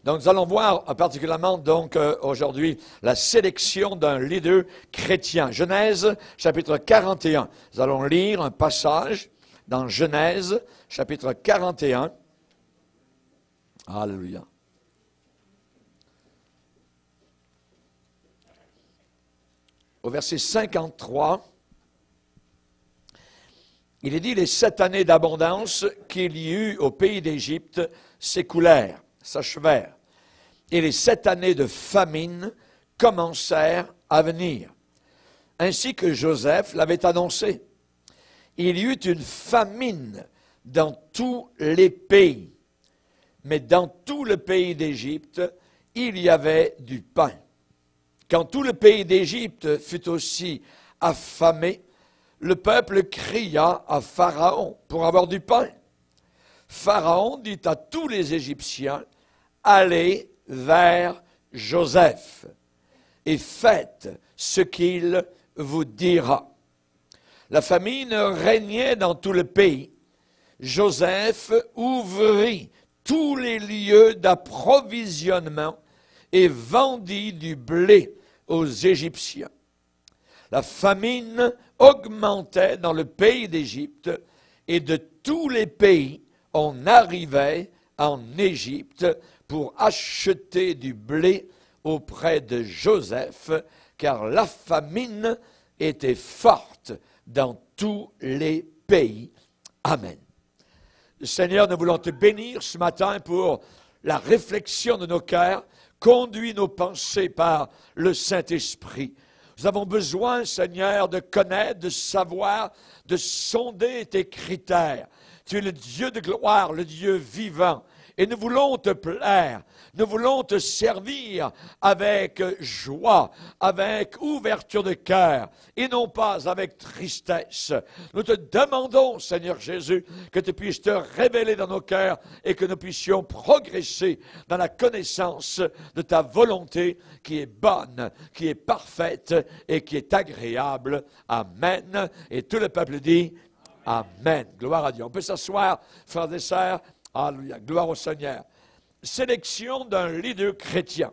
Donc, nous allons voir particulièrement aujourd'hui la sélection d'un leader chrétien. Genèse, chapitre 41. Nous allons lire un passage dans Genèse, chapitre 41. Alléluia. Au verset 53, il est dit « Les 7 années d'abondance qu'il y eut au pays d'Égypte s'écoulèrent, s'achevèrent, et les 7 années de famine commencèrent à venir, ainsi que Joseph l'avait annoncé. Il y eut une famine dans tous les pays, mais dans tout le pays d'Égypte, il y avait du pain. Quand tout le pays d'Égypte fut aussi affamé, le peuple cria à Pharaon pour avoir du pain. Pharaon dit à tous les Égyptiens, « Allez vers Joseph et faites ce qu'il vous dira. » La famine régnait dans tout le pays. Joseph ouvrit tous les lieux d'approvisionnement et vendit du blé aux Égyptiens. La famine augmentait dans le pays d'Égypte, et de tous les pays, on arrivait en Égypte pour acheter du blé auprès de Joseph, car la famine était forte dans tous les pays. Amen. Seigneur, nous voulons te bénir ce matin pour la réflexion de nos cœurs. Conduis nos pensées par le Saint-Esprit. Nous avons besoin, Seigneur, de connaître, de savoir, de sonder tes critères. Tu es le Dieu de gloire, le Dieu vivant. Et nous voulons te plaire, nous voulons te servir avec joie, avec ouverture de cœur, et non pas avec tristesse. Nous te demandons, Seigneur Jésus, que tu puisses te révéler dans nos cœurs et que nous puissions progresser dans la connaissance de ta volonté qui est bonne, qui est parfaite et qui est agréable. Amen. Et tout le peuple dit Amen. Gloire à Dieu. On peut s'asseoir, frères et sœurs. Alléluia, gloire au Seigneur. Sélection d'un leader chrétien.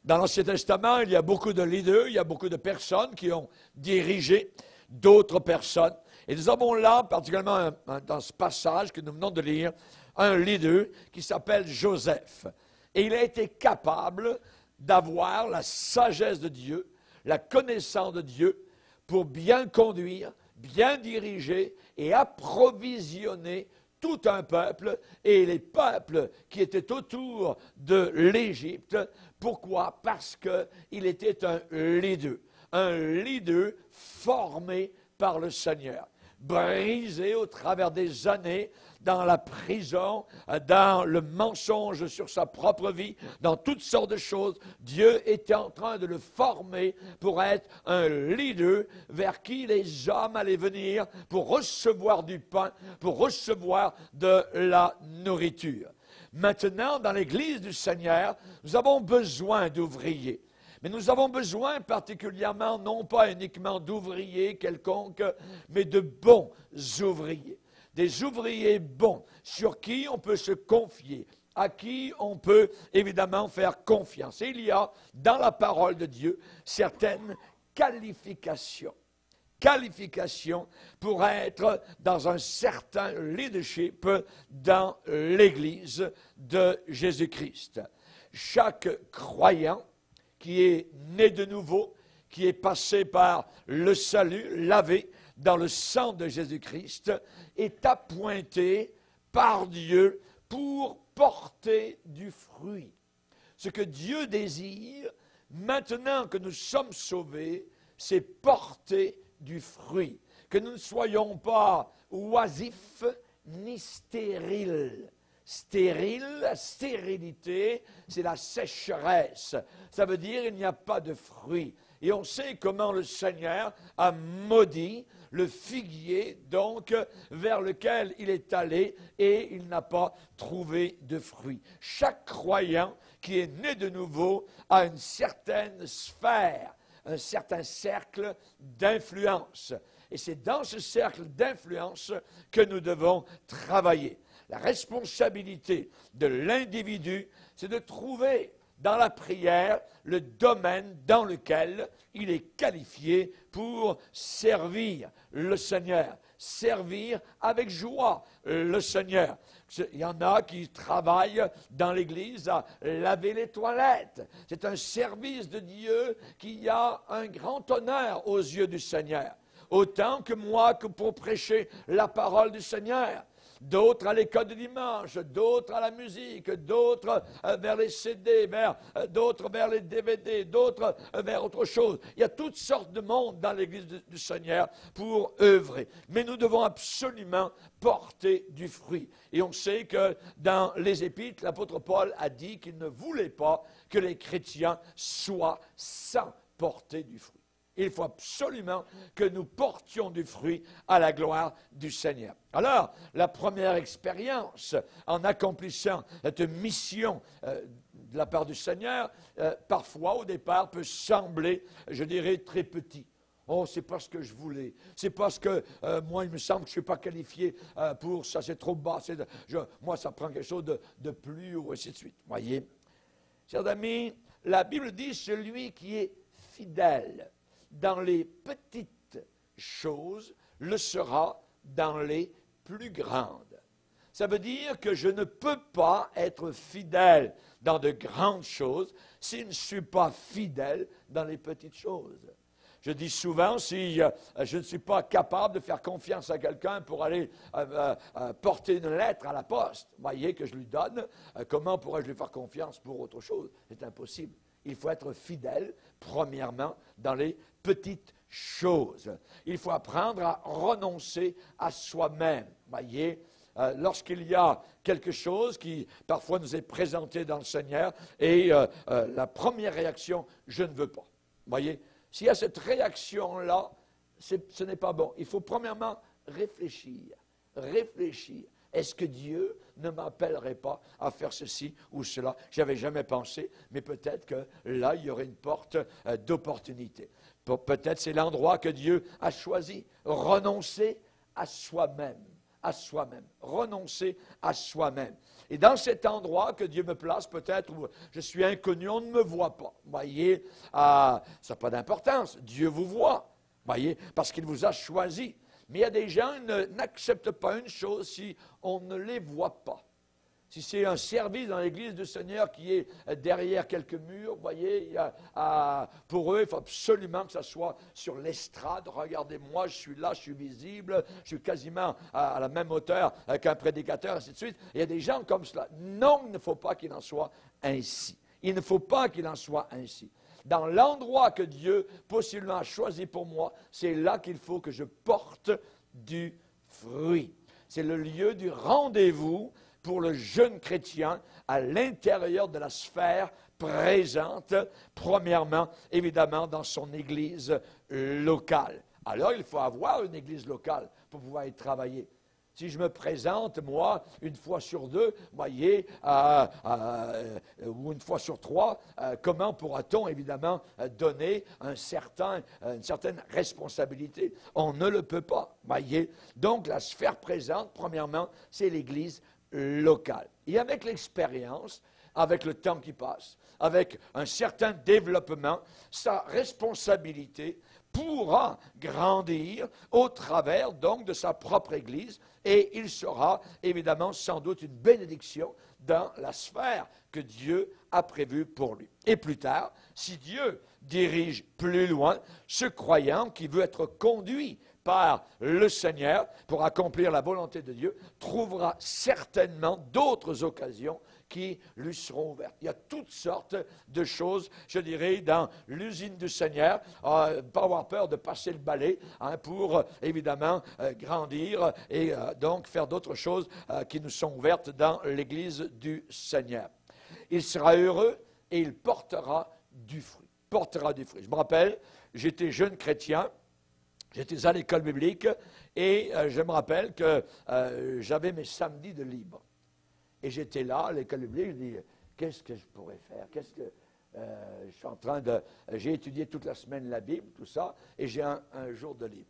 Dans l'Ancien Testament, il y a beaucoup de leaders, il y a beaucoup de personnes qui ont dirigé d'autres personnes. Et nous avons là, particulièrement dans ce passage que nous venons de lire, un leader qui s'appelle Joseph. Et il a été capable d'avoir la sagesse de Dieu, la connaissance de Dieu, pour bien conduire, bien diriger et approvisionner tout un peuple et les peuples qui étaient autour de l'Égypte. Pourquoi? Parce qu'il était un leader formé par le Seigneur, brisé au travers des années dans la prison, dans le mensonge sur sa propre vie, dans toutes sortes de choses. Dieu était en train de le former pour être un leader vers qui les hommes allaient venir pour recevoir du pain, pour recevoir de la nourriture. Maintenant, dans l'Église du Seigneur, nous avons besoin d'ouvriers. Mais nous avons besoin particulièrement, non pas uniquement d'ouvriers quelconques, mais de bons ouvriers. Des ouvriers bons, sur qui on peut se confier, à qui on peut évidemment faire confiance. Et il y a dans la parole de Dieu certaines qualifications pour être dans un certain leadership dans l'Église de Jésus-Christ. Chaque croyant qui est né de nouveau, qui est passé par le salut, lavé dans le sang de Jésus-Christ, est appointé par Dieu pour porter du fruit. Ce que Dieu désire, maintenant que nous sommes sauvés, c'est porter du fruit. Que nous ne soyons pas oisifs ni stériles. La stérilité, c'est la sécheresse. Ça veut dire qu'il n'y a pas de fruit. Et on sait comment le Seigneur a maudit le figuier, donc, vers lequel il est allé et il n'a pas trouvé de fruit. Chaque croyant qui est né de nouveau a une certaine sphère, un certain cercle d'influence. Et c'est dans ce cercle d'influence que nous devons travailler. La responsabilité de l'individu, c'est de trouver dans la prière le domaine dans lequel il est qualifié pour servir le Seigneur, servir avec joie le Seigneur. Il y en a qui travaillent dans l'Église à laver les toilettes. C'est un service de Dieu qui a un grand honneur aux yeux du Seigneur. Autant que moi que pour prêcher la parole du Seigneur. D'autres à l'école de dimanche, d'autres à la musique, d'autres vers les CD, d'autres vers les DVD, d'autres vers autre chose. Il y a toutes sortes de monde dans l'Église du Seigneur pour œuvrer. Mais nous devons absolument porter du fruit. Et on sait que dans les Épîtres, l'apôtre Paul a dit qu'il ne voulait pas que les chrétiens soient sans porter du fruit. Il faut absolument que nous portions du fruit à la gloire du Seigneur. Alors, la première expérience en accomplissant cette mission de la part du Seigneur, parfois au départ peut sembler, je dirais, très petit. Oh, c'est pas ce que je voulais. C'est parce que moi, il me semble que je ne suis pas qualifié pour ça, c'est trop bas. Moi, ça prend quelque chose de plus haut, et ainsi de suite. Voyez, chers amis, la Bible dit celui qui est fidèle dans les petites choses, le sera dans les plus grandes. Ça veut dire que je ne peux pas être fidèle dans de grandes choses si je ne suis pas fidèle dans les petites choses. Je dis souvent, si je ne suis pas capable de faire confiance à quelqu'un pour aller porter une lettre à la poste, voyez, que je lui donne, comment pourrais-je lui faire confiance pour autre chose? C'est impossible. Il faut être fidèle, premièrement, dans les petites choses. Il faut apprendre à renoncer à soi-même. Voyez, lorsqu'il y a quelque chose qui parfois nous est présenté dans le Seigneur et la première réaction, je ne veux pas. Voyez, s'il y a cette réaction-là, ce n'est pas bon. Il faut premièrement réfléchir. Réfléchir. Est-ce que Dieu ne m'appellerait pas à faire ceci ou cela? Je n'avais jamais pensé, mais peut-être que là, il y aurait une porte d'opportunité. Peut-être c'est l'endroit que Dieu a choisi. Renoncer à soi-même. À soi-même. Renoncer à soi-même. Et dans cet endroit que Dieu me place, peut-être où je suis inconnu, on ne me voit pas. Voyez, ça n'a pas d'importance. Dieu vous voit. Voyez, parce qu'il vous a choisi. Mais il y a des gens qui n'acceptent pas une chose si on ne les voit pas. Si c'est un service dans l'Église du Seigneur qui est derrière quelques murs, vous voyez, pour eux, il faut absolument que ça soit sur l'estrade. Regardez-moi, je suis là, je suis visible, je suis quasiment à la même hauteur qu'un prédicateur, ainsi de suite. Il y a des gens comme cela. Non, il ne faut pas qu'il en soit ainsi. Il ne faut pas qu'il en soit ainsi. Dans l'endroit que Dieu possiblement a choisi pour moi, c'est là qu'il faut que je porte du fruit. C'est le lieu du rendez-vous pour le jeune chrétien à l'intérieur de la sphère présente, premièrement, évidemment, dans son église locale. Alors, il faut avoir une église locale pour pouvoir y travailler. Si je me présente, moi, une fois sur deux, voyez, ou une fois sur trois, comment pourra-t-on, évidemment, donner une certaine responsabilité? On ne le peut pas, voyez. Donc, la sphère présente, premièrement, c'est l'Église locale. Et avec l'expérience, avec le temps qui passe, avec un certain développement, sa responsabilité pourra grandir au travers donc de sa propre Église et il sera évidemment sans doute une bénédiction dans la sphère que Dieu a prévue pour lui. Et plus tard, si Dieu dirige plus loin, ce croyant qui veut être conduit par le Seigneur pour accomplir la volonté de Dieu trouvera certainement d'autres occasions qui lui seront ouvertes. Il y a toutes sortes de choses, je dirais, dans l'usine du Seigneur. Pas avoir peur de passer le balai pour, évidemment, grandir et donc faire d'autres choses qui nous sont ouvertes dans l'Église du Seigneur. Il sera heureux et il portera du fruit. Portera du fruit. Je me rappelle, j'étais jeune chrétien, j'étais à l'école biblique et je me rappelle que j'avais mes samedis de libre. Et j'étais là, à l'école biblique, je dis, qu'est-ce que je pourrais faire? Qu'est-ce que je suis en train de... J'ai étudié toute la semaine la Bible, tout ça, et j'ai un jour de libre.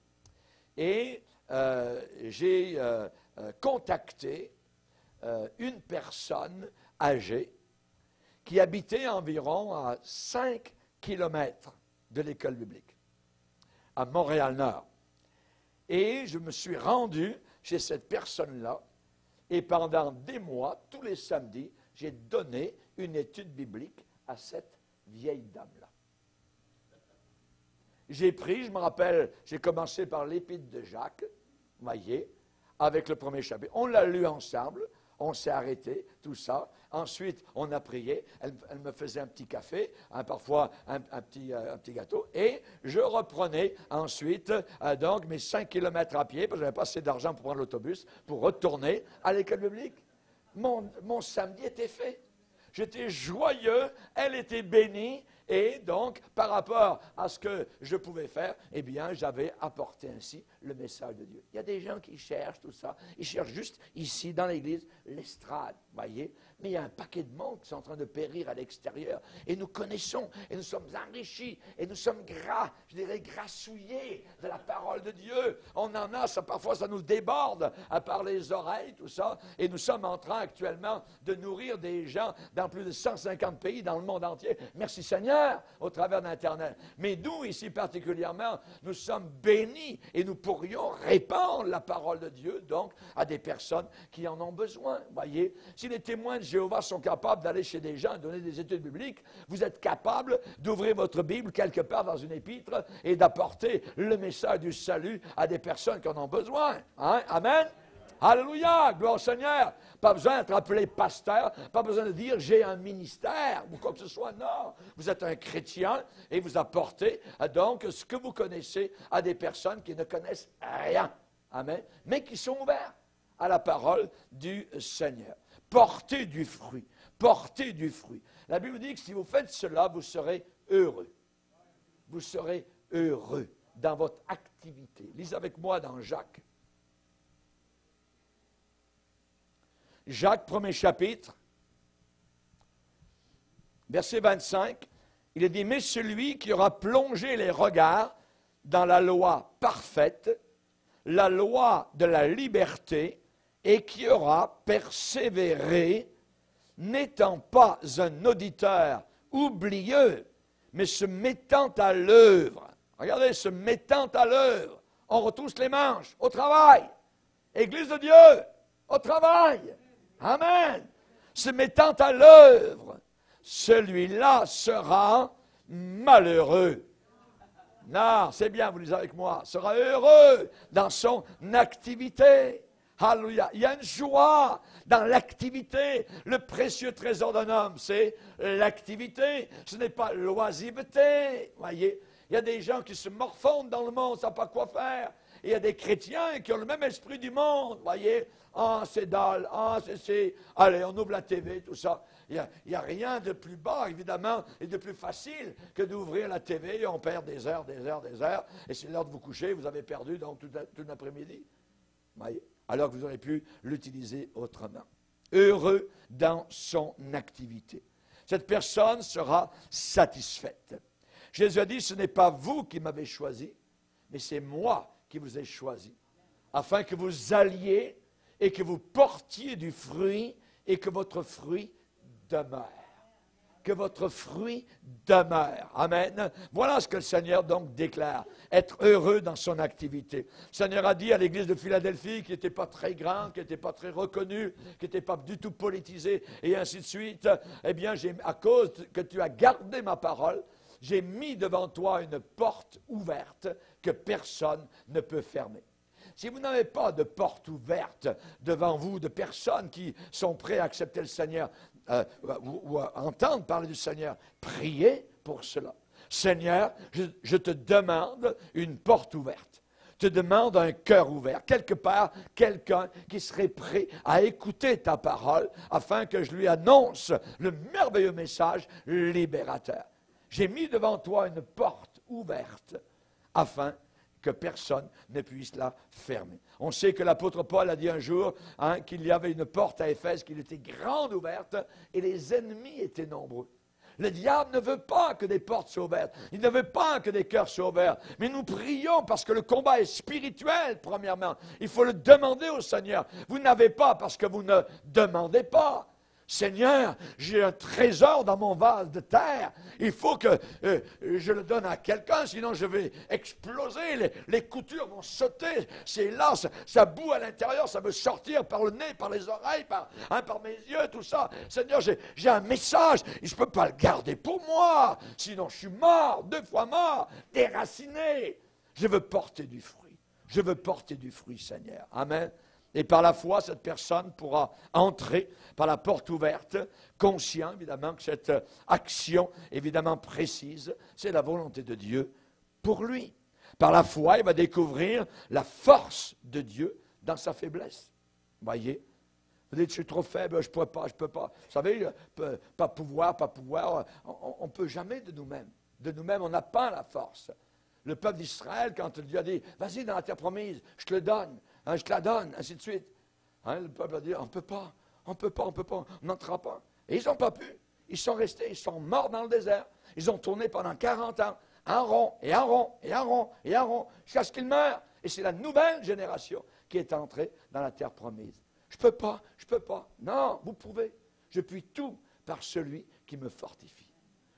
Et j'ai contacté une personne âgée qui habitait environ à 5 kilomètres de l'école biblique, à Montréal-Nord. Et je me suis rendu chez cette personne-là, et pendant des mois, tous les samedis, j'ai donné une étude biblique à cette vieille dame-là. J'ai pris, je me rappelle, j'ai commencé par l'Épître de Jacques, vous voyez, avec le premier chapitre. On l'a lu ensemble, on s'est arrêté, tout ça. Ensuite, on a prié. Elle me faisait un petit café, parfois un petit gâteau. Et je reprenais ensuite donc mes 5 kilomètres à pied, parce que je n'avais pas assez d'argent pour prendre l'autobus, pour retourner à l'école biblique. Mon samedi était fait. J'étais joyeux, elle était bénie, et donc, par rapport à ce que je pouvais faire, eh bien, j'avais apporté ainsi le message de Dieu. Il y a des gens qui cherchent tout ça, ils cherchent juste ici, dans l'Église, l'estrade, voyez. Mais il y a un paquet de monde qui sont en train de périr à l'extérieur, et nous connaissons, et nous sommes enrichis, et nous sommes je dirais grassouillés de la parole de Dieu. On en a, parfois ça nous déborde par les oreilles, tout ça, et nous sommes en train actuellement de nourrir des gens dans plus de 150 pays dans le monde entier. Merci Seigneur, au travers d'Internet. Mais nous, ici particulièrement, nous sommes bénis et nous pourrions répandre la parole de Dieu, donc, à des personnes qui en ont besoin. Voyez, si les témoins de Jéhovah sont capables d'aller chez des gens et donner des études bibliques, vous êtes capable d'ouvrir votre Bible quelque part dans une épître et d'apporter le message du salut à des personnes qui en ont besoin. Hein? Amen? Alléluia, gloire au Seigneur. Pas besoin d'être appelé pasteur, pas besoin de dire j'ai un ministère ou quoi que ce soit. Non, vous êtes un chrétien et vous apportez donc ce que vous connaissez à des personnes qui ne connaissent rien. Amen. Mais qui sont ouverts à la parole du Seigneur. Portez du fruit, portez du fruit. La Bible dit que si vous faites cela, vous serez heureux. Vous serez heureux dans votre activité. Lisez avec moi dans Jacques. Jacques, premier chapitre, verset 25, il est dit, mais celui qui aura plongé les regards dans la loi parfaite, la loi de la liberté, et qui aura persévéré, n'étant pas un auditeur oublieux, mais se mettant à l'œuvre. Regardez, se mettant à l'œuvre. On retrousse les manches, au travail. Église de Dieu, au travail. Amen. Se mettant à l'œuvre, celui-là sera malheureux. Non, c'est bien, vous lisez avec moi. Sera heureux dans son activité. Alléluia. Il y a une joie dans l'activité. Le précieux trésor d'un homme, c'est l'activité. Ce n'est pas l'oisiveté. Voyez, il y a des gens qui se morfondent dans le monde, ne savent pas quoi faire. Et il y a des chrétiens qui ont le même esprit du monde, voyez. Ah, c'est dalle, ah, c'est... Allez, on ouvre la TV, tout ça. Il n'y a rien de plus bas, évidemment, et de plus facile que d'ouvrir la TV et on perd des heures. Et c'est l'heure de vous coucher, vous avez perdu donc tout l'après-midi. Voyez. Alors que vous auriez pu l'utiliser autrement. Heureux dans son activité. Cette personne sera satisfaite. Jésus a dit, ce n'est pas vous qui m'avez choisi, mais c'est moi qui vous ai choisi, afin que vous alliez et que vous portiez du fruit et que votre fruit demeure. Que votre fruit demeure. Amen. Voilà ce que le Seigneur donc déclare. Être heureux dans son activité. Le Seigneur a dit à l'église de Philadelphie, qui n'était pas très grande, qui n'était pas très reconnue, qui n'était pas du tout politisée, et ainsi de suite, eh bien, à cause que tu as gardé ma parole, j'ai mis devant toi une porte ouverte que personne ne peut fermer. Si vous n'avez pas de porte ouverte devant vous, de personnes qui sont prêtes à accepter le Seigneur ou à entendre parler du Seigneur, priez pour cela. Seigneur, je te demande une porte ouverte. Je te demande un cœur ouvert. Quelque part, quelqu'un qui serait prêt à écouter ta parole afin que je lui annonce le merveilleux message libérateur. J'ai mis devant toi une porte ouverte afin que personne ne puisse la fermer. On sait que l'apôtre Paul a dit un jour qu'il y avait une porte à Éphèse qui était grande ouverte et les ennemis étaient nombreux. Le diable ne veut pas que des portes soient ouvertes. Il ne veut pas que des cœurs soient ouverts. Mais nous prions parce que le combat est spirituel, premièrement. Il faut le demander au Seigneur. Vous n'avez pas parce que vous ne demandez pas. Seigneur, j'ai un trésor dans mon vase de terre. Il faut que je le donne à quelqu'un, sinon je vais exploser. Les coutures vont sauter. C'est là, ça boue à l'intérieur, ça veut sortir par le nez, par les oreilles, par mes yeux, tout ça. Seigneur, j'ai un message. Et je ne peux pas le garder pour moi. Sinon, je suis mort, 2 fois mort, déraciné. Je veux porter du fruit. Je veux porter du fruit, Seigneur. Amen. Et par la foi, cette personne pourra entrer par la porte ouverte, conscient évidemment que cette action évidemment précise, c'est la volonté de Dieu pour lui. Par la foi, il va découvrir la force de Dieu dans sa faiblesse. Voyez, vous dites, je suis trop faible, je ne peux pas. Vous savez, pas pouvoir, on ne peut jamais de nous-mêmes. De nous-mêmes, on n'a pas la force. Le peuple d'Israël, quand Dieu a dit, vas-y dans la terre promise, je te le donne. Je te la donne, ainsi de suite. Le peuple a dit, on ne peut pas, on n'entrera pas. Et ils n'ont pas pu. Ils sont restés, ils sont morts dans le désert. Ils ont tourné pendant 40 ans, en rond, et en rond, et en rond, et en rond, jusqu'à ce qu'ils meurent. Et c'est la nouvelle génération qui est entrée dans la terre promise. Je ne peux pas. Non, vous pouvez. Je puis tout par celui qui me fortifie.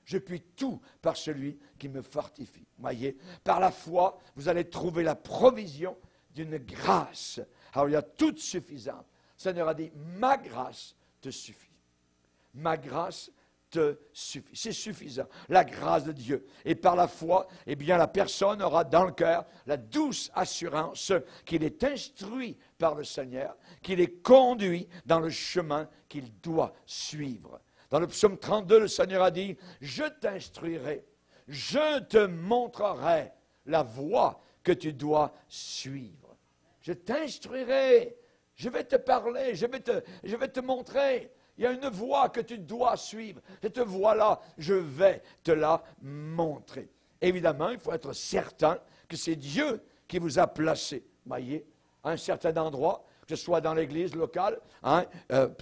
Je puis tout par celui qui me fortifie. Voyez, par la foi, vous allez trouver la provision d'une grâce. Alors, il y a toute suffisante. Le Seigneur a dit, ma grâce te suffit. Ma grâce te suffit. C'est suffisant. La grâce de Dieu. Et par la foi, eh bien, la personne aura dans le cœur la douce assurance qu'il est instruit par le Seigneur, qu'il est conduit dans le chemin qu'il doit suivre. Dans le psaume 32, le Seigneur a dit, je t'instruirai, je te montrerai la voie que tu dois suivre. Je t'instruirai, je vais te parler, je vais te montrer. Il y a une voie que tu dois suivre. Cette voie-là, je vais te la montrer. Évidemment, il faut être certain que c'est Dieu qui vous a placé, voyez, à un certain endroit, que ce soit dans l'église locale,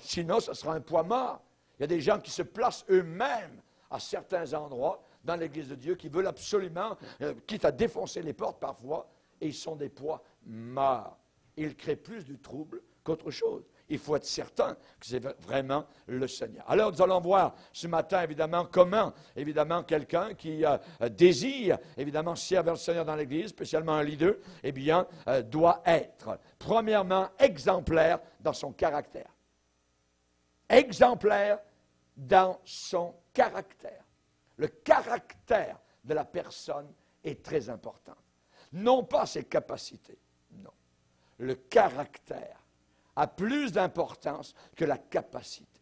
sinon ce sera un poids mort. Il y a des gens qui se placent eux-mêmes à certains endroits dans l'église de Dieu qui veulent absolument, quitte à défoncer les portes parfois, et ils sont des poids morts. Ils créent plus de trouble qu'autre chose. Il faut être certain que c'est vraiment le Seigneur. Alors, nous allons voir ce matin, évidemment, comment, évidemment, quelqu'un qui désire, évidemment, servir le Seigneur dans l'Église, spécialement un leader, eh bien, doit être, premièrement, exemplaire dans son caractère. Exemplaire dans son caractère. Le caractère de la personne est très important. Non pas ses capacités, non. Le caractère a plus d'importance que la capacité.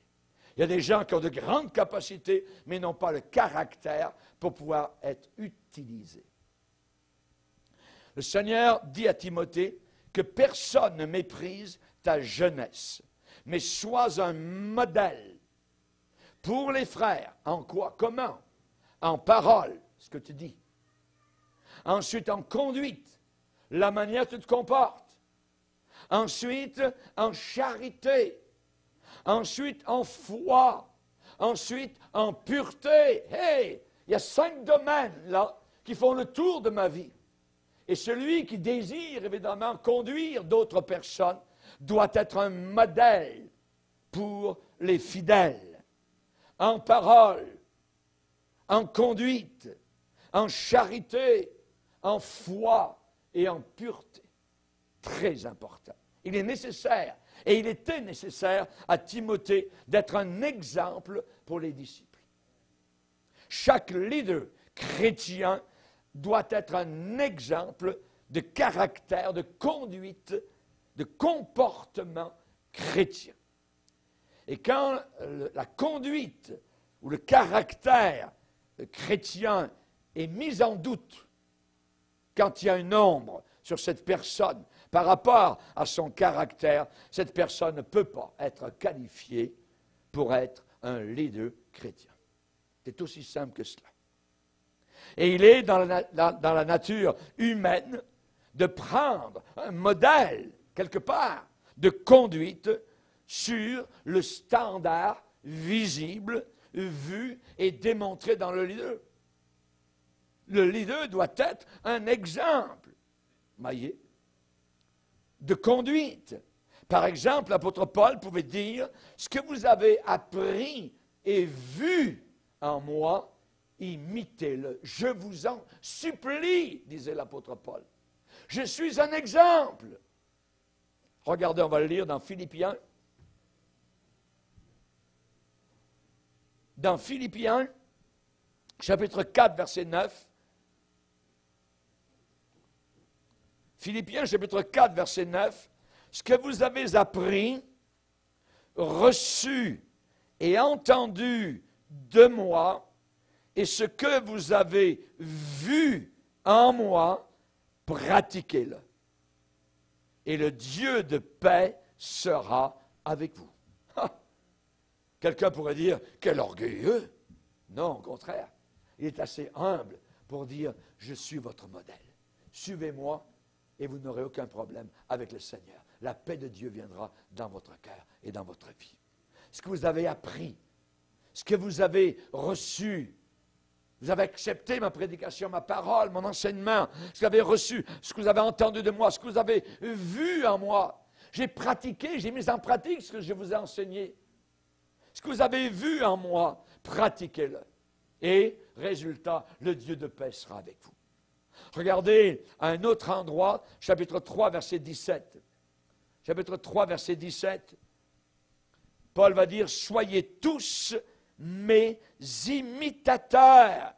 Il y a des gens qui ont de grandes capacités, mais n'ont pas le caractère pour pouvoir être utilisés. Le Seigneur dit à Timothée que personne ne méprise ta jeunesse, mais sois un modèle pour les frères. En quoi? Comment? En parole, ce que tu dis. Ensuite, en conduite, la manière dont tu te comportes. Ensuite, en charité. Ensuite, en foi. Ensuite, en pureté. Hey, il y a 5 domaines, là, qui font le tour de ma vie. Et celui qui désire, évidemment, conduire d'autres personnes doit être un modèle pour les fidèles. En parole, en conduite, en charité, en foi et en pureté. Très important. Il est nécessaire, et il était nécessaire à Timothée d'être un exemple pour les disciples. Chaque leader chrétien doit être un exemple de caractère, de conduite, de comportement chrétien. Et quand la conduite ou le caractère chrétien est mis en doute, quand il y a une ombre sur cette personne par rapport à son caractère, cette personne ne peut pas être qualifiée pour être un leader chrétien. C'est aussi simple que cela. Et il est dans la nature humaine de prendre un modèle, quelque part, de conduite sur le standard visible vu et démontré dans le leader. Le leader doit être un exemple, voyez, de conduite. Par exemple, l'apôtre Paul pouvait dire, ce que vous avez appris et vu en moi, imitez-le. Je vous en supplie, disait l'apôtre Paul. Je suis un exemple. Regardez, on va le lire dans Philippiens. Dans Philippiens, chapitre 4, verset 9. Philippiens, chapitre 4, verset 9. Ce que vous avez appris, reçu et entendu de moi, et ce que vous avez vu en moi, pratiquez-le. Et le Dieu de paix sera avec vous. Quelqu'un pourrait dire, quel orgueilleux. Non, au contraire. Il est assez humble pour dire, je suis votre modèle. Suivez-moi et vous n'aurez aucun problème avec le Seigneur. La paix de Dieu viendra dans votre cœur et dans votre vie. Ce que vous avez appris, ce que vous avez reçu, vous avez accepté ma prédication, ma parole, mon enseignement, ce que vous avez reçu, ce que vous avez entendu de moi, ce que vous avez vu en moi. J'ai pratiqué, j'ai mis en pratique ce que je vous ai enseigné. Ce que vous avez vu en moi, pratiquez-le. Et, résultat, le Dieu de paix sera avec vous. Regardez à un autre endroit, chapitre 3, verset 17. Chapitre 3, verset 17. Paul va dire, soyez tous mes imitateurs,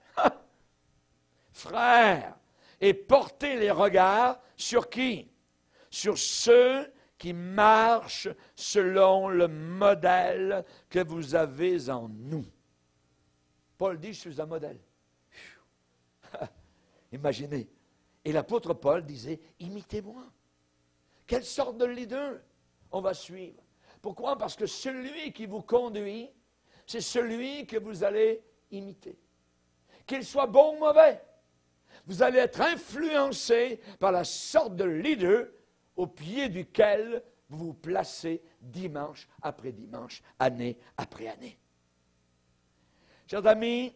frères, et portez les regards sur qui? Sur ceux qui marchent selon le modèle que vous avez en nous. Paul dit, je suis un modèle. Imaginez. Et l'apôtre Paul disait, imitez-moi. Quelle sorte de leader on va suivre? Pourquoi? Parce que celui qui vous conduit, c'est celui que vous allez imiter. Qu'il soit bon ou mauvais, vous allez être influencé par la sorte de leader au pied duquel vous vous placez dimanche après dimanche, année après année. Chers amis,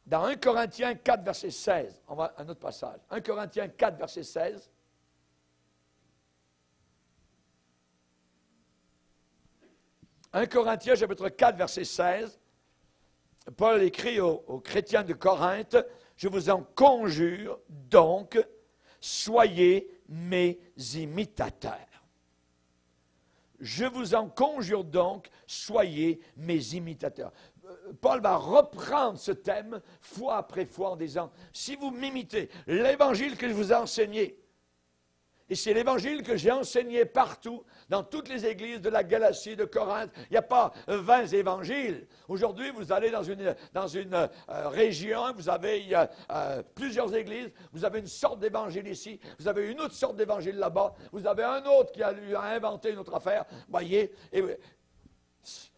dans 1 Corinthiens 4, verset 16, on va à un autre passage. 1 Corinthiens 4, verset 16. 1 Corinthiens, chapitre 4, verset 16, Paul écrit aux chrétiens de Corinthe, « Je vous en conjure donc, soyez mes imitateurs. » Je vous en conjure donc, soyez mes imitateurs. Paul va reprendre ce thème fois après fois en disant, si vous m'imitez, l'évangile que je vous ai enseigné, et c'est l'évangile que j'ai enseigné partout, dans toutes les églises de la Galatie, de Corinthe. Il n'y a pas 20 évangiles. Aujourd'hui, vous allez dans une région, vous avez plusieurs églises, vous avez une sorte d'évangile ici, vous avez une autre sorte d'évangile là-bas, vous avez un autre qui a inventé une autre affaire. Voyez, et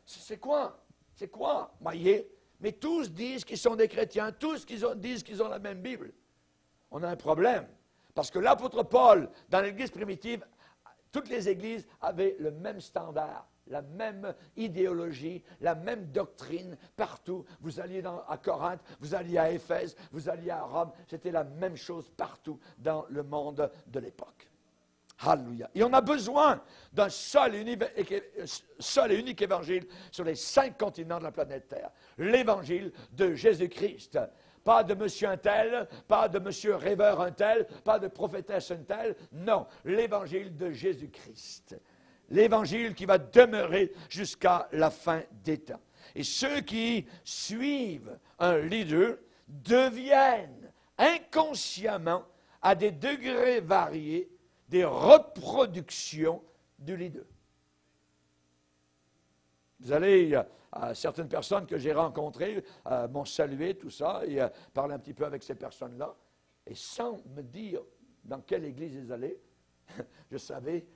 c'est quoi? C'est quoi? Voyez, mais tous disent qu'ils sont des chrétiens, tous disent qu'ils ont la même Bible. On a un problème. Parce que l'apôtre Paul, dans l'Église primitive, toutes les églises avaient le même standard, la même idéologie, la même doctrine partout. Vous alliez à Corinthe, vous alliez à Éphèse, vous alliez à Rome, c'était la même chose partout dans le monde de l'époque. Alléluia. Et on a besoin d'un seul et unique évangile sur les 5 continents de la planète Terre. L'évangile de Jésus-Christ. Pas de monsieur un tel, pas de monsieur rêveur un tel, pas de prophétesse un tel. Non, l'évangile de Jésus-Christ. L'évangile qui va demeurer jusqu'à la fin des temps. Et ceux qui suivent un leader deviennent inconsciemment, à des degrés variés, des reproductions du leader. Vous allez... certaines personnes que j'ai rencontrées m'ont salué, tout ça, et parlé un petit peu avec ces personnes-là. Et sans me dire dans quelle église ils allaient, je savais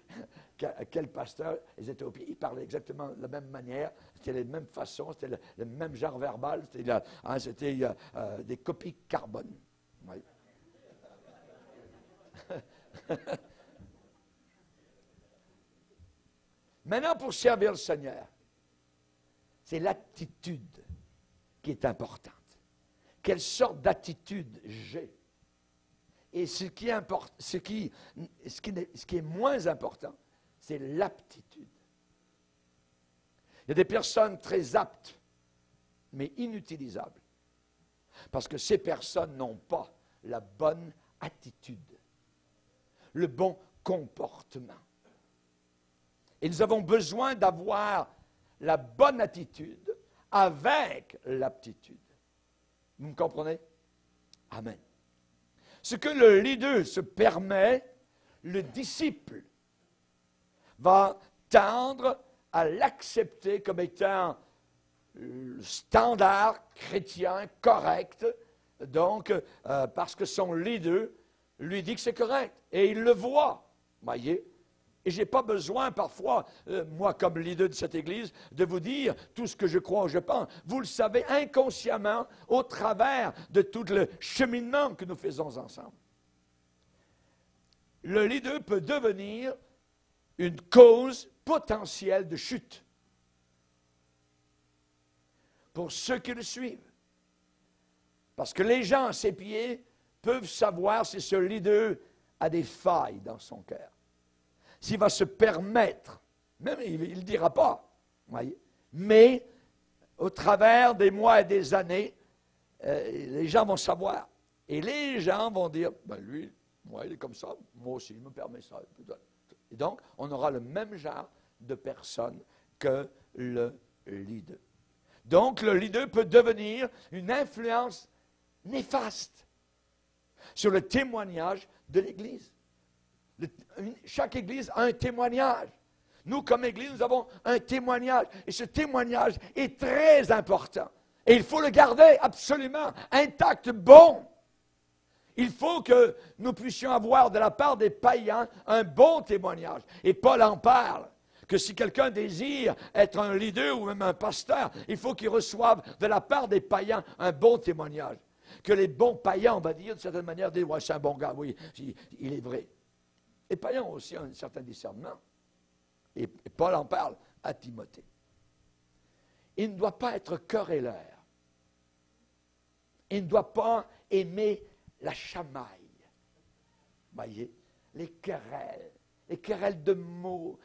à quel pasteur ils étaient au pied. Ils parlaient exactement de la même manière, c'était les mêmes façons, c'était le même genre verbal, c'était des copies carbone. Oui. Maintenant, pour servir le Seigneur, C'est l'attitude qui est importante. Quelle sorte d'attitude j'ai? Et ce qui est moins important, c'est l'aptitude. Il y a des personnes très aptes, mais inutilisables, parce que ces personnes n'ont pas la bonne attitude, le bon comportement. Et nous avons besoin d'avoir la bonne attitude avec l'aptitude. Vous me comprenez? Amen. Ce que le leader se permet, le disciple va tendre à l'accepter comme étant le standard chrétien correct, donc parce que son leader lui dit que c'est correct, et il le voit, voyez. Et je n'ai pas besoin parfois, moi comme leader de cette Église, de vous dire tout ce que je crois ou je pense. Vous le savez inconsciemment au travers de tout le cheminement que nous faisons ensemble. Le leader peut devenir une cause potentielle de chute pour ceux qui le suivent. Parce que les gens à ses pieds peuvent savoir si ce leader a des failles dans son cœur. S'il va se permettre, même il ne le dira pas, voyez, mais au travers des mois et des années, les gens vont savoir. Et les gens vont dire, ben lui, moi il est comme ça, moi aussi il me permet ça. Et donc, on aura le même genre de personne que le leader. Donc, le leader peut devenir une influence néfaste sur le témoignage de l'Église. Chaque Église a un témoignage. Nous, comme Église, nous avons un témoignage. Et ce témoignage est très important. Et il faut le garder absolument intact, bon. Il faut que nous puissions avoir de la part des païens un bon témoignage. Et Paul en parle, que si quelqu'un désire être un leader ou même un pasteur, il faut qu'il reçoive de la part des païens un bon témoignage. Que les bons païens, on va dire, de certaine manière, disent, ouais, c'est un bon gars, oui, il est vrai. Les païens ont aussi un certain discernement. Et Paul en parle à Timothée. Il ne doit pas être querelleur. Il ne doit pas aimer la chamaille. Voyez, les querelles de mots.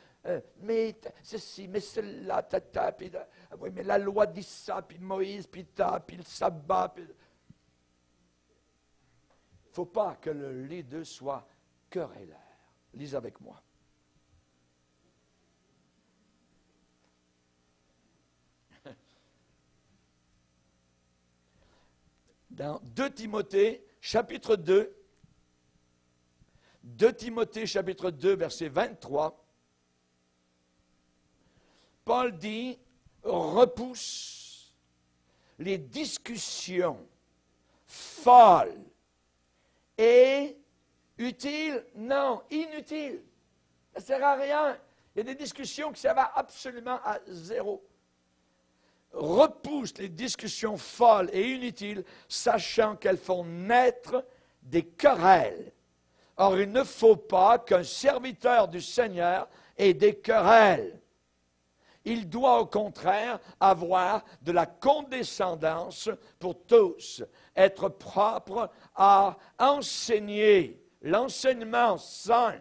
Mais ceci, mais cela, tata, puis oui, mais la loi dit ça, puis Moïse, puis le sabbat. Il ne faut pas que le leader soit querelleur. Lisez avec moi. Dans 2 Timothée, chapitre 2, 2 Timothée, chapitre 2, verset 23, Paul dit, repousse les discussions folles et utiles, non, inutiles. Ça ne sert à rien. Il y a des discussions qui servent absolument à zéro. Repousse les discussions folles et inutiles, sachant qu'elles font naître des querelles. Or, il ne faut pas qu'un serviteur du Seigneur ait des querelles. Il doit au contraire avoir de la condescendance pour tous, être propre à enseigner l'enseignement saint,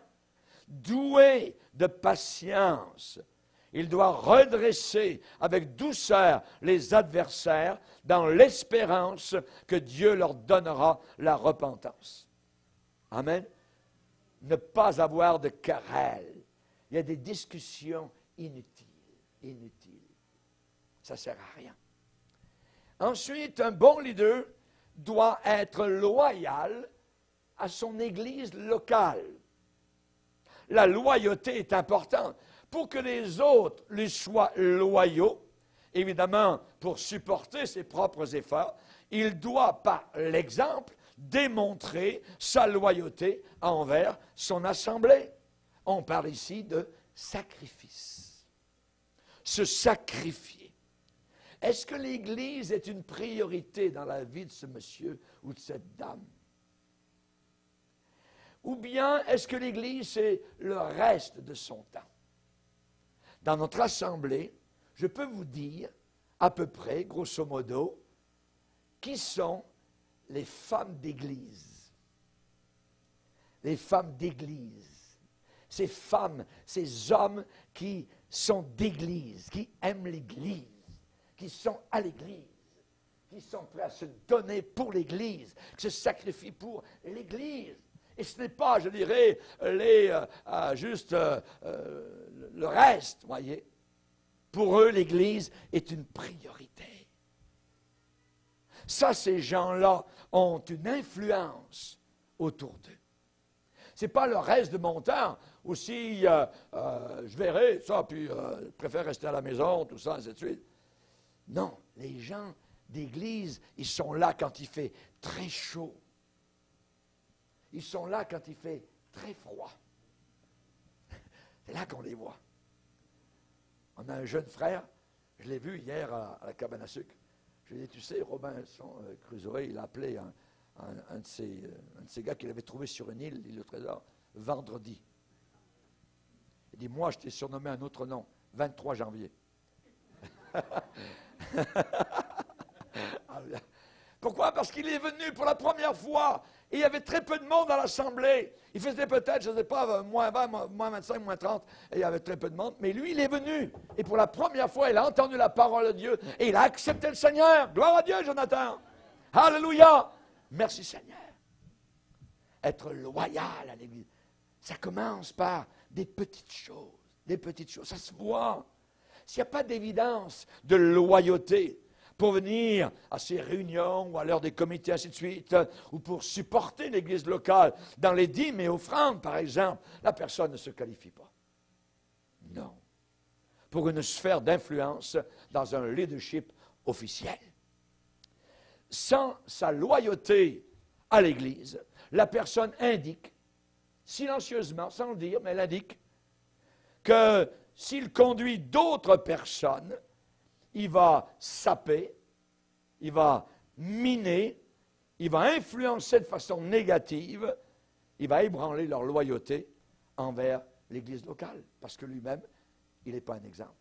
doué de patience. Il doit redresser avec douceur les adversaires dans l'espérance que Dieu leur donnera la repentance. Amen. Ne pas avoir de querelles. Il y a des discussions inutiles. Ça ne sert à rien. Ensuite, un bon leader doit être loyal à son église locale. La loyauté est importante. Pour que les autres lui soient loyaux, évidemment, pour supporter ses propres efforts, il doit, par l'exemple, démontrer sa loyauté envers son assemblée. On parle ici de sacrifice. Se sacrifier. Est-ce que l'Église est une priorité dans la vie de ce monsieur ou de cette dame? Ou bien est-ce que l'Église, c'est le reste de son temps? Dans notre assemblée, je peux vous dire, à peu près, grosso modo, qui sont les femmes d'Église. Les femmes d'Église. Ces femmes, ces hommes qui sont d'Église, qui aiment l'Église, qui sont à l'Église, qui sont prêts à se donner pour l'Église, qui se sacrifient pour l'Église. Et ce n'est pas, je dirais, juste le reste, voyez. Pour eux, l'Église est une priorité. Ça, ces gens-là ont une influence autour d'eux. Ce n'est pas le reste de mon temps, aussi je verrai ça, puis je préfère rester à la maison, tout ça, ainsi de suite. Non, les gens d'Église, ils sont là quand il fait très chaud. Ils sont là quand il fait très froid. C'est là qu'on les voit. On a un jeune frère, je l'ai vu hier à la cabane à sucre. Je lui ai dit, tu sais, Robinson Crusoe, il a appelé un de ces gars qu'il avait trouvé sur une île, l'île au trésor, vendredi. Il dit, moi, je t'ai surnommé un autre nom, 23 janvier. Pourquoi? Parce qu'il est venu pour la première fois. Et il y avait très peu de monde dans l'assemblée. Il faisait peut-être, je ne sais pas, moins 20, moins 25, moins 30. Et il y avait très peu de monde. Mais lui, il est venu. Et pour la première fois, il a entendu la parole de Dieu. Et il a accepté le Seigneur. Gloire à Dieu, Jonathan. Alléluia. Merci, Seigneur. Être loyal à l'Église. Ça commence par des petites choses. Des petites choses. Ça se voit. S'il n'y a pas d'évidence de loyauté, pour venir à ces réunions ou à l'heure des comités, ainsi de suite, ou pour supporter l'Église locale dans les dîmes et offrandes, par exemple, la personne ne se qualifie pas. Non. Pour une sphère d'influence dans un leadership officiel. Sans sa loyauté à l'Église, la personne indique, silencieusement, sans le dire, mais elle indique que s'il conduit d'autres personnes, il va saper, il va miner, il va influencer de façon négative, il va ébranler leur loyauté envers l'Église locale, parce que lui-même, il n'est pas un exemple.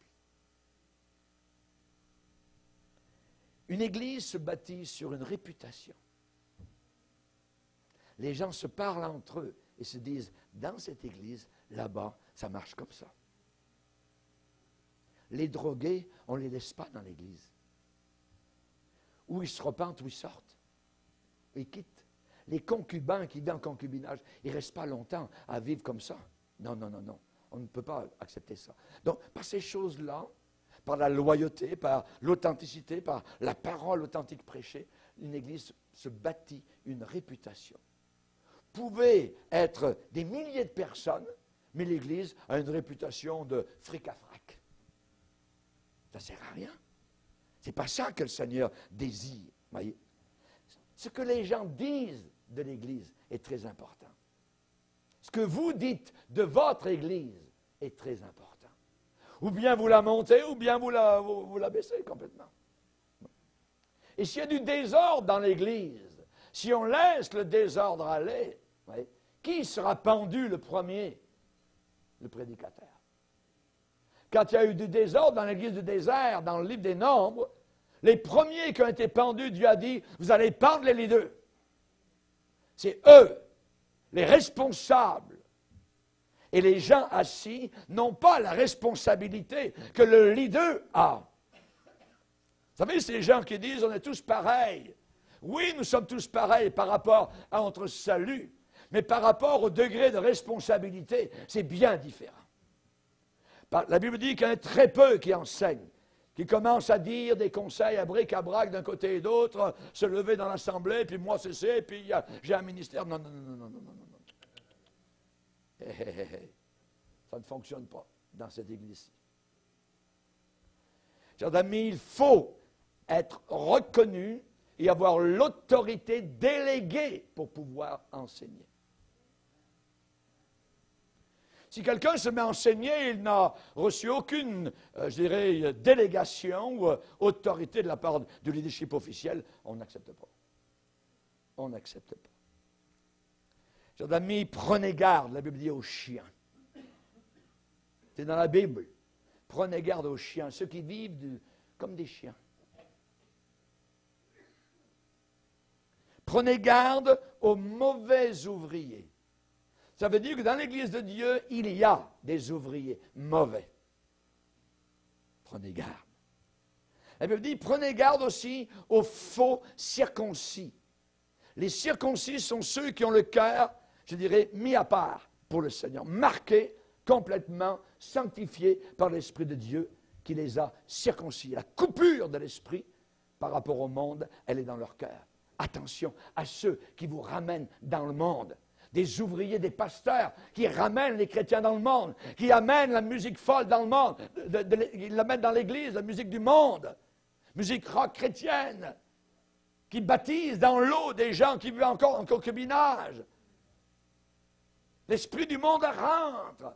Une Église se bâtit sur une réputation. Les gens se parlent entre eux et se disent, dans cette Église, là-bas, ça marche comme ça. Les drogués, on ne les laisse pas dans l'Église. Ou ils se repentent, ou ils sortent. Ils quittent. Les concubins qui vivent en concubinage, ils ne restent pas longtemps à vivre comme ça. Non, non, non, non. On ne peut pas accepter ça. Donc, par ces choses-là, par la loyauté, par l'authenticité, par la parole authentique prêchée, une Église se bâtit une réputation. Pouvait être des milliers de personnes, mais l'Église a une réputation de fric-à-frac. Ça ne sert à rien. Ce n'est pas ça que le Seigneur désire. Voyez? Ce que les gens disent de l'Église est très important. Ce que vous dites de votre Église est très important. Ou bien vous la montez, ou bien vous la baissez complètement. Et s'il y a du désordre dans l'Église, si on laisse le désordre aller, voyez, qui sera pendu le premier? Le prédicateur. Quand il y a eu du désordre dans l'Église du désert, dans le livre des Nombres, les premiers qui ont été pendus, Dieu a dit, vous allez pendre les leaders. C'est eux, les responsables. Et les gens assis n'ont pas la responsabilité que le leader a. Vous savez, ces gens qui disent, on est tous pareils. Oui, nous sommes tous pareils par rapport à notre salut, mais par rapport au degré de responsabilité, c'est bien différent. La Bible dit qu'il y en a très peu qui enseignent, qui commencent à dire des conseils à bric-à-brac d'un côté et d'autre, se lever dans l'assemblée, puis moi c'est, puis j'ai un ministère. Non, non, non, non, non, non, non, non. Ça ne fonctionne pas dans cette Église-ci. Chers amis, il faut être reconnu et avoir l'autorité déléguée pour pouvoir enseigner. Si quelqu'un se met à enseigner, il n'a reçu aucune, je dirais, délégation ou autorité de la part du leadership officiel, on n'accepte pas. On n'accepte pas. Chers amis, prenez garde, la Bible dit aux chiens. C'est dans la Bible. Prenez garde aux chiens, ceux qui vivent comme des chiens. Prenez garde aux mauvais ouvriers. Ça veut dire que dans l'Église de Dieu, il y a des ouvriers mauvais. Prenez garde. La Bible dit, prenez garde aussi aux faux circoncis. Les circoncis sont ceux qui ont le cœur, je dirais, mis à part pour le Seigneur, marqués, complètement sanctifiés par l'Esprit de Dieu qui les a circoncis. La coupure de l'Esprit par rapport au monde, elle est dans leur cœur. Attention à ceux qui vous ramènent dans le monde. Des ouvriers, des pasteurs qui ramènent les chrétiens dans le monde, qui amènent la musique folle dans le monde, ils la mettent dans l'Église, la musique du monde. Musique rock chrétienne, qui baptise dans l'eau des gens qui vivent encore en concubinage. L'esprit du monde rentre.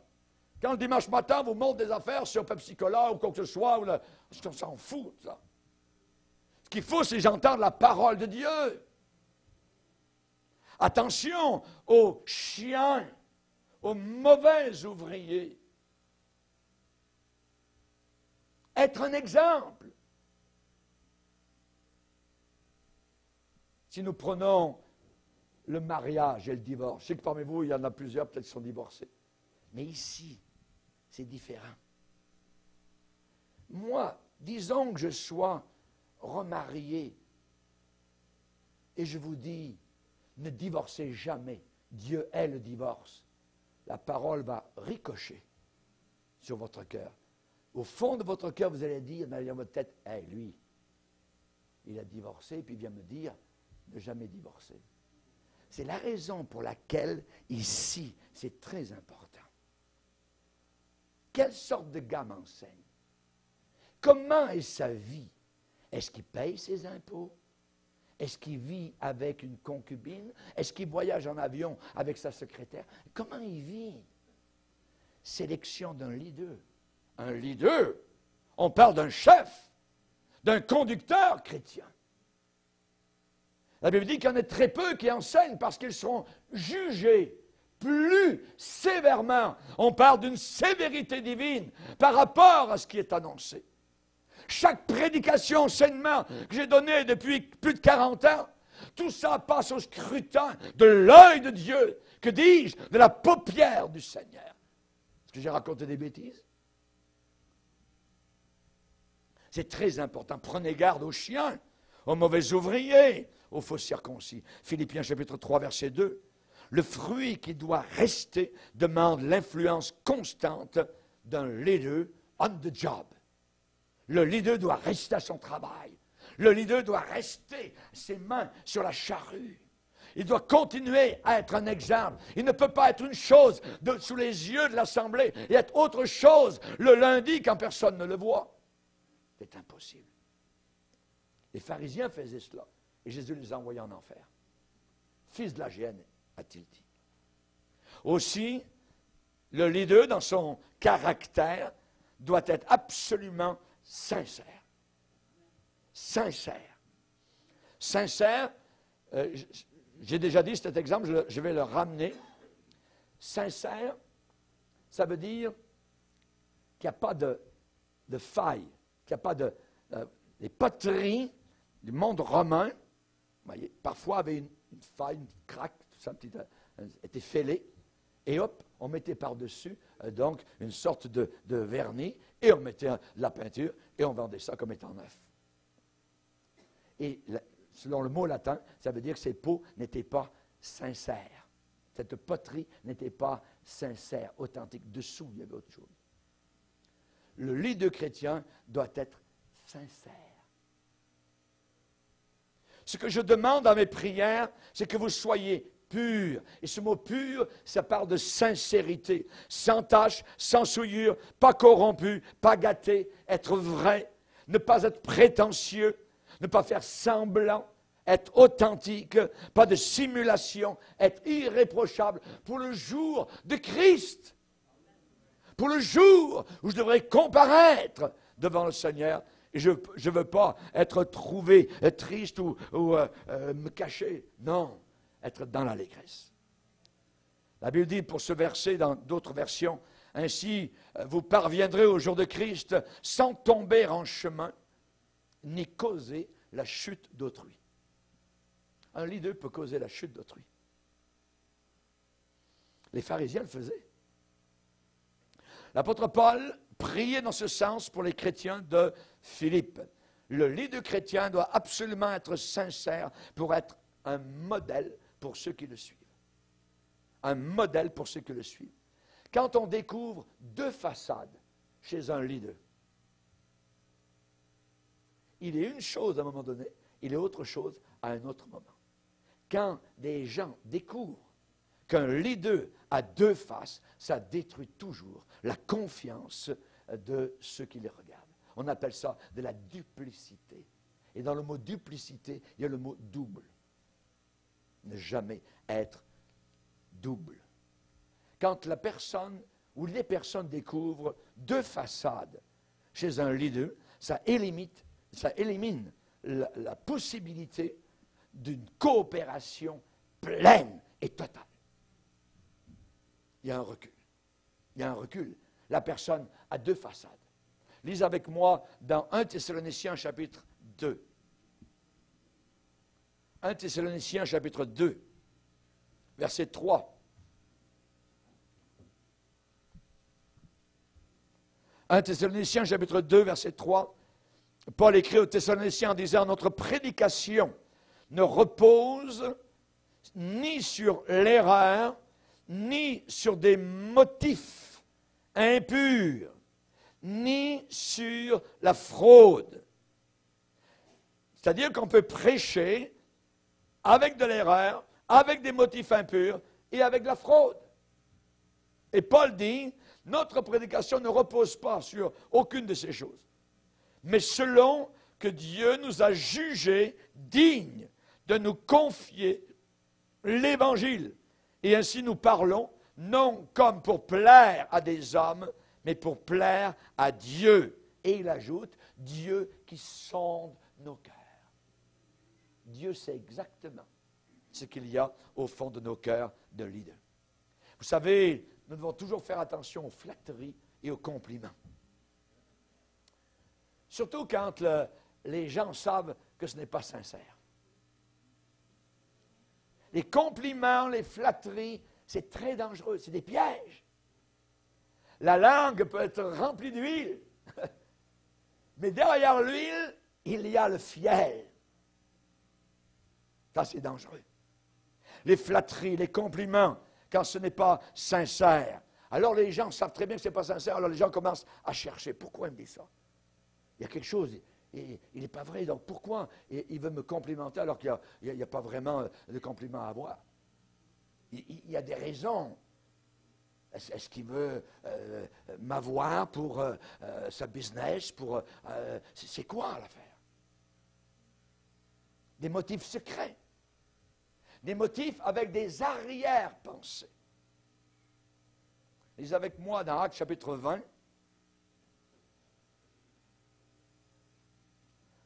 Quand le dimanche matin, vous montrez des affaires sur Pepsi-Cola ou quoi que ce soit, on s'en fout, ça. Ce qu'il faut, c'est j'entends la parole de Dieu. Attention aux chiens, aux mauvais ouvriers. Être un exemple. Si nous prenons le mariage et le divorce, je sais que parmi vous, il y en a plusieurs peut-être qui sont divorcés. Mais ici, c'est différent. Moi, disons que je sois remarié et je vous dis, ne divorcez jamais. Dieu est le divorce. La parole va ricocher sur votre cœur. Au fond de votre cœur, vous allez dire, dans votre tête, « Hey, lui, il a divorcé, puis il vient me dire, ne jamais divorcer. » C'est la raison pour laquelle, ici, c'est très important. Quelle sorte de gars m'enseigne? Comment est sa vie? Est-ce qu'il paye ses impôts? Est-ce qu'il vit avec une concubine? Est-ce qu'il voyage en avion avec sa secrétaire? Comment il vit? Sélection d'un leader. Un leader, on parle d'un chef, d'un conducteur chrétien. La Bible dit qu'il y en a très peu qui enseignent parce qu'ils seront jugés plus sévèrement. On parle d'une sévérité divine par rapport à ce qui est annoncé. Chaque prédication, enseignement que j'ai donné depuis plus de 40 ans, tout ça passe au scrutin de l'œil de Dieu. Que dis-je? De la paupière du Seigneur. Est-ce que j'ai raconté des bêtises? C'est très important. Prenez garde aux chiens, aux mauvais ouvriers, aux faux circoncis. Philippiens chapitre 3, verset 2. Le fruit qui doit rester demande l'influence constante d'un leader on the job. Le leader doit rester à son travail. Le leader doit rester ses mains sur la charrue. Il doit continuer à être un exemple. Il ne peut pas être une chose sous les yeux de l'Assemblée et être autre chose le lundi quand personne ne le voit. C'est impossible. Les pharisiens faisaient cela et Jésus les a envoyés en enfer. Fils de la géhenne, a-t-il dit. Aussi, le leader, dans son caractère, doit être absolument sincère. Sincère. Sincère, j'ai déjà dit cet exemple, je vais le ramener. Sincère, ça veut dire qu'il n'y a pas de faille, qu'il n'y a pas de... les poteries du monde romain, voyez, parfois avaient une faille, une craque, tout ça était fêlé, et hop, on mettait par-dessus donc une sorte de vernis, et on mettait de la peinture, et on vendait ça comme étant neuf. Et selon le mot latin, ça veut dire que ces pots n'étaient pas sincères. Cette poterie n'était pas sincère, authentique. Dessous, il y avait autre chose. Le leader chrétien doit être sincère. Ce que je demande dans mes prières, c'est que vous soyez purs. Et ce mot pur, ça parle de sincérité. Sans tache, sans souillure, pas corrompu, pas gâté, être vrai, ne pas être prétentieux, ne pas faire semblant, être authentique, pas de simulation, être irréprochable pour le jour de Christ. Pour le jour où je devrais comparaître devant le Seigneur. Et je ne veux pas être trouvé triste ou me cacher. Non, être dans l'allégresse. La Bible dit pour ce verset, dans d'autres versions, ainsi vous parviendrez au jour de Christ sans tomber en chemin, ni causer la chute d'autrui. Un leader peut causer la chute d'autrui. Les pharisiens le faisaient. L'apôtre Paul priait dans ce sens pour les chrétiens de Philippe. Le leader chrétien doit absolument être sincère pour être un modèle pour ceux qui le suivent. Un modèle pour ceux qui le suivent. Quand on découvre deux façades chez un leader, il est une chose à un moment donné, il est autre chose à un autre moment. Quand des gens découvrent qu'un leader a deux faces, ça détruit toujours la confiance de ceux qui les regardent. On appelle ça de la duplicité. Et dans le mot duplicité, il y a le mot double. Ne jamais être double. Quand la personne ou les personnes découvrent deux façades chez un leader, ça élimine la possibilité d'une coopération pleine et totale. Il y a un recul. Il y a un recul. La personne a deux façades. Lisez avec moi dans 1 Thessaloniciens chapitre 2. 1 Thessaloniciens chapitre 2, verset 3. 1 Thessaloniciens chapitre 2, verset 3. Paul écrit aux Thessaloniciens en disant « Notre prédication ne repose ni sur l'erreur, ni sur des motifs impurs, ni sur la fraude. » C'est-à-dire qu'on peut prêcher avec de l'erreur, avec des motifs impurs et avec de la fraude. Et Paul dit, notre prédication ne repose pas sur aucune de ces choses, mais selon que Dieu nous a jugés dignes de nous confier l'Évangile. Et ainsi nous parlons, non comme pour plaire à des hommes, mais pour plaire à Dieu. Et il ajoute, Dieu qui sonde nos cœurs. Dieu sait exactement ce qu'il y a au fond de nos cœurs de leaders. Vous savez, nous devons toujours faire attention aux flatteries et aux compliments. Surtout quand les gens savent que ce n'est pas sincère. Les compliments, les flatteries, c'est très dangereux, c'est des pièges. La langue peut être remplie d'huile, mais derrière l'huile, il y a le fiel. Ça, c'est dangereux. Les flatteries, les compliments, quand ce n'est pas sincère. Alors les gens savent très bien que ce n'est pas sincère, alors les gens commencent à chercher. Pourquoi il me dit ça? Il y a quelque chose, il n'est pas vrai, donc pourquoi il veut me complimenter alors qu'il n'y a pas vraiment de compliment à avoir? Il y a des raisons. Est-ce qu'il veut m'avoir pour sa business, c'est quoi l'affaire? Des motifs secrets. Des motifs avec des arrière-pensées. Lisez avec moi dans Actes chapitre 20.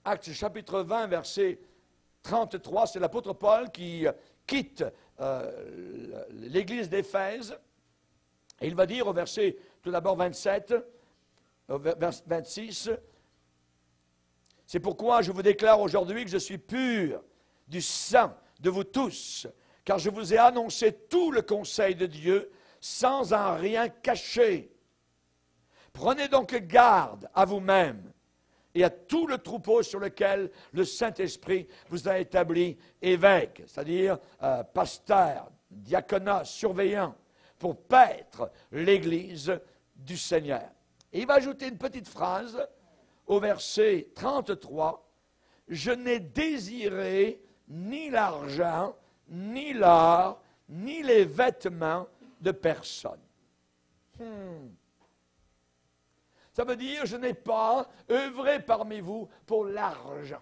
Actes chapitre 20, verset 33, c'est l'apôtre Paul qui quitte l'église d'Éphèse. Et il va dire au verset, tout d'abord 27, au verset 26, « C'est pourquoi je vous déclare aujourd'hui que je suis pur du sang de vous tous, car je vous ai annoncé tout le conseil de Dieu sans en rien cacher. Prenez donc garde à vous-même et à tout le troupeau sur lequel le Saint-Esprit vous a établi évêque, c'est-à-dire pasteur, diaconat, surveillant, pour paître l'Église du Seigneur. » Et il va ajouter une petite phrase au verset 33, « Je n'ai désiré ni l'argent, ni l'or, ni les vêtements de personne. » Ça veut dire, je n'ai pas œuvré parmi vous pour l'argent.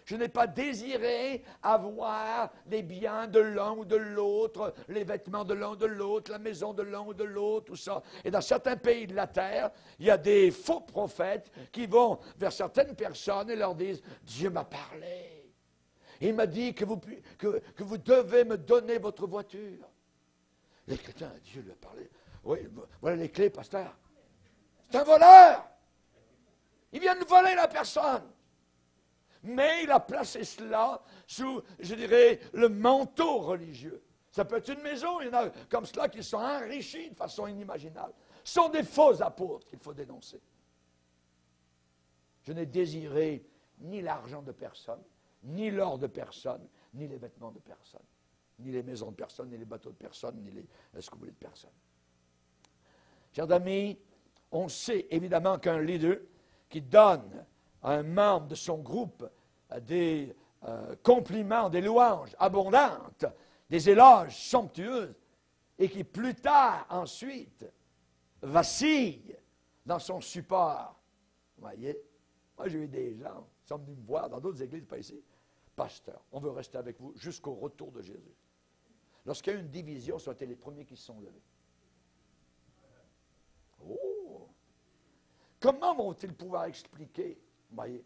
Je n'ai pas désiré avoir les biens de l'un ou de l'autre, les vêtements de l'un ou de l'autre, la maison de l'un ou de l'autre, tout ça. Et dans certains pays de la terre, il y a des faux prophètes qui vont vers certaines personnes et leur disent, « Dieu m'a parlé. Il m'a dit que vous devez me donner votre voiture. » Les chrétiens, Dieu lui a parlé. « Oui, voilà les clés, pasteur. » C'est un voleur. Il vient de voler la personne. mais il a placé cela sous, je dirais, le manteau religieux. Ça peut être une maison, il y en a comme cela qui sont enrichis de façon inimaginable. Ce sont des faux apôtres qu'il faut dénoncer. Je n'ai désiré ni l'argent de personne, ni l'or de personne, ni les vêtements de personne, ni les maisons de personne, ni les bateaux de personne, ni les ce que vous voulez de personne. Chers amis, on sait évidemment qu'un leader qui donne à un membre de son groupe des compliments, des louanges abondantes, des éloges somptueux, et qui plus tard, ensuite, vacille dans son support. Vous voyez? Moi, j'ai eu des gens qui sont venus me voir dans d'autres églises, pas ici. Pasteur, on veut rester avec vous jusqu'au retour de Jésus. Lorsqu'il y a eu une division, ce sont été les premiers qui se sont levés. Oh! Comment vont-ils pouvoir expliquer? Vous voyez?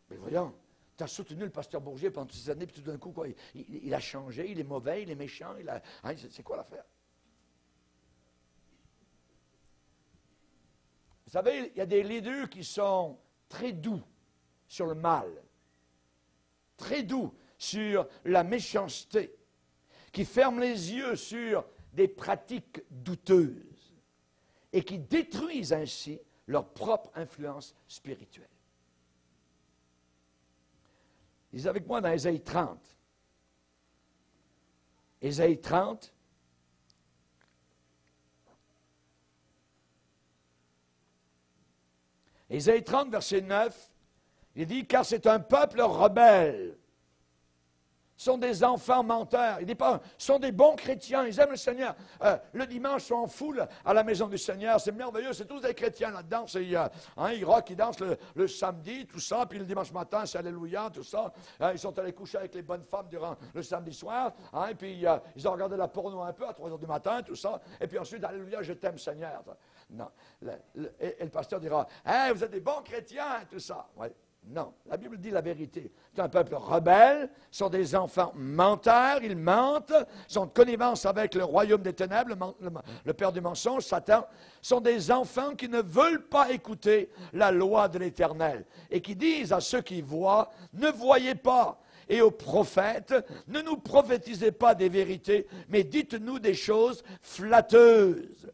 Mais voyons, tu as soutenu le pasteur Bourgier pendant toutes ces années, puis tout d'un coup, quoi, il a changé, il est mauvais, il est méchant, hein, c'est quoi l'affaire? Vous savez, il y a des leaders qui sont très doux sur le mal, très doux sur la méchanceté, qui ferment les yeux sur des pratiques douteuses et qui détruisent ainsi leur propre influence spirituelle. Lisez avec moi dans Ésaïe 30. Ésaïe 30. Ésaïe 30, verset 9, il dit « Car c'est un peuple rebelle. Ce sont des enfants menteurs. » Il dit pas, ce sont des bons chrétiens, ils aiment le Seigneur. Le dimanche, ils sont en foule à la maison du Seigneur. C'est merveilleux, c'est tous des chrétiens là-dedans. Ils rockent, ils dansent le samedi, tout ça. Puis le dimanche matin, c'est Alléluia, tout ça. Ils sont allés coucher avec les bonnes femmes durant le samedi soir. Et puis ils ont regardé la porno un peu à 3 heures du matin, tout ça. Et puis ensuite, Alléluia, je t'aime Seigneur. Non. Et le pasteur dira, hey, vous êtes des bons chrétiens, tout ça. Ouais. Non, la Bible dit la vérité. C'est un peuple rebelle, sont des enfants menteurs, ils mentent, sont de connivence avec le royaume des ténèbres, le père du mensonge, Satan, sont des enfants qui ne veulent pas écouter la loi de l'Éternel et qui disent à ceux qui voient, ne voyez pas. Et aux prophètes, ne nous prophétisez pas des vérités, mais dites-nous des choses flatteuses.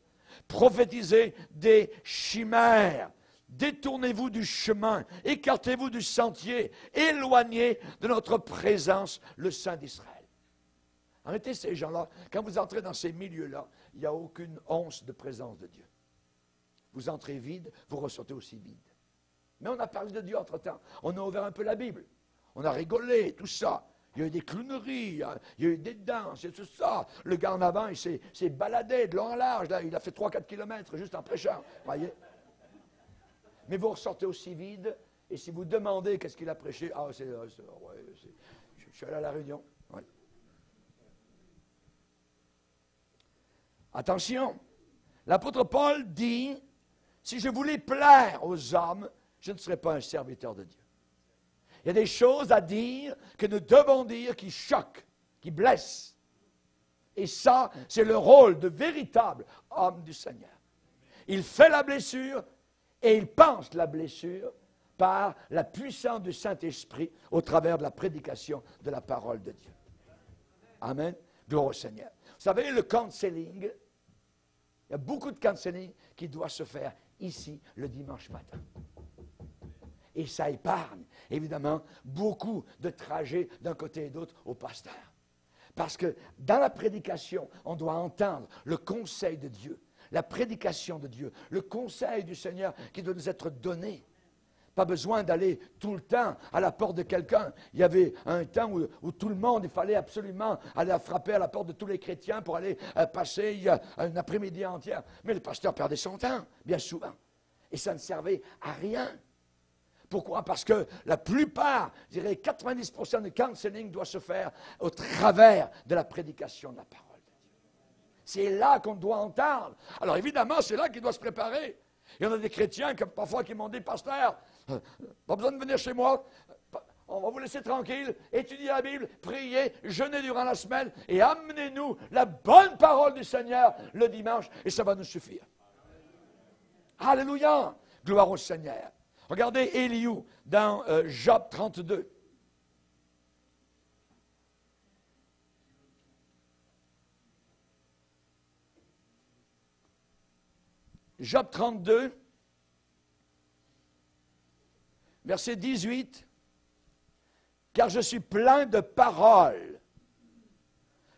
Prophétisez des chimères. Détournez-vous du chemin, écartez-vous du sentier, éloignez de notre présence le Saint d'Israël. Arrêtez ces gens-là. Quand vous entrez dans ces milieux-là, il n'y a aucune once de présence de Dieu. Vous entrez vide, vous ressortez aussi vide. Mais on a parlé de Dieu entre-temps. On a ouvert un peu la Bible. On a rigolé, tout ça. Il y a eu des clowneries, il y a eu des danses, et tout ça. Le gars en avant, il s'est baladé de long en large. Là, il a fait 3-4 kilomètres juste en prêchant. Voyez? Mais vous ressortez aussi vide, et si vous demandez qu'est-ce qu'il a prêché, je suis allé à la réunion. Ouais. Attention, l'apôtre Paul dit, si je voulais plaire aux hommes, je ne serais pas un serviteur de Dieu. Il y a des choses à dire que nous devons dire qui choquent, qui blessent. Et ça, c'est le rôle de véritable homme du Seigneur. Il fait la blessure, et il pense la blessure par la puissance du Saint-Esprit au travers de la prédication de la parole de Dieu. Amen. Gloire au Seigneur. Vous savez, le counseling, il y a beaucoup de counseling qui doit se faire ici le dimanche matin. Et ça épargne, évidemment, beaucoup de trajets d'un côté et d'autre au pasteur. Parce que dans la prédication, on doit entendre le conseil de Dieu. La prédication de Dieu, le conseil du Seigneur qui doit nous être donné. Pas besoin d'aller tout le temps à la porte de quelqu'un. Il y avait un temps où tout le monde, il fallait absolument aller frapper à la porte de tous les chrétiens pour aller passer un après-midi entière. Mais le pasteur perdait son temps, bien souvent. Et ça ne servait à rien. Pourquoi? Parce que la plupart, je dirais 90% du counseling doit se faire au travers de la prédication de la parole. C'est là qu'on doit entendre. Alors évidemment, c'est là qu'il doit se préparer. Il y en a des chrétiens parfois qui m'ont dit, pasteur, pas besoin de venir chez moi, on va vous laisser tranquille, étudier la Bible, prier, jeûner durant la semaine et amenez-nous la bonne parole du Seigneur le dimanche et ça va nous suffire. Alléluia! Gloire au Seigneur. Regardez Éliou dans Job 32. Job 32, verset 18. Car je suis plein de paroles.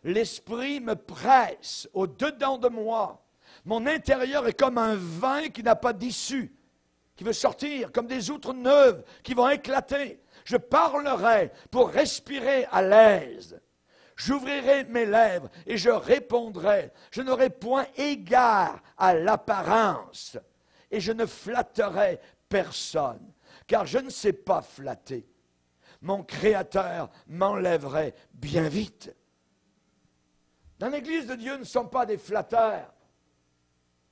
L'esprit me presse au-dedans de moi. Mon intérieur est comme un vin qui n'a pas d'issue, qui veut sortir, comme des outres neuves qui vont éclater. Je parlerai pour respirer à l'aise. J'ouvrirai mes lèvres et je répondrai. Je n'aurai point égard à l'apparence et je ne flatterai personne, car je ne sais pas flatter. Mon Créateur m'enlèverait bien vite. Dans l'Église de Dieu, nous ne sommes pas des flatteurs.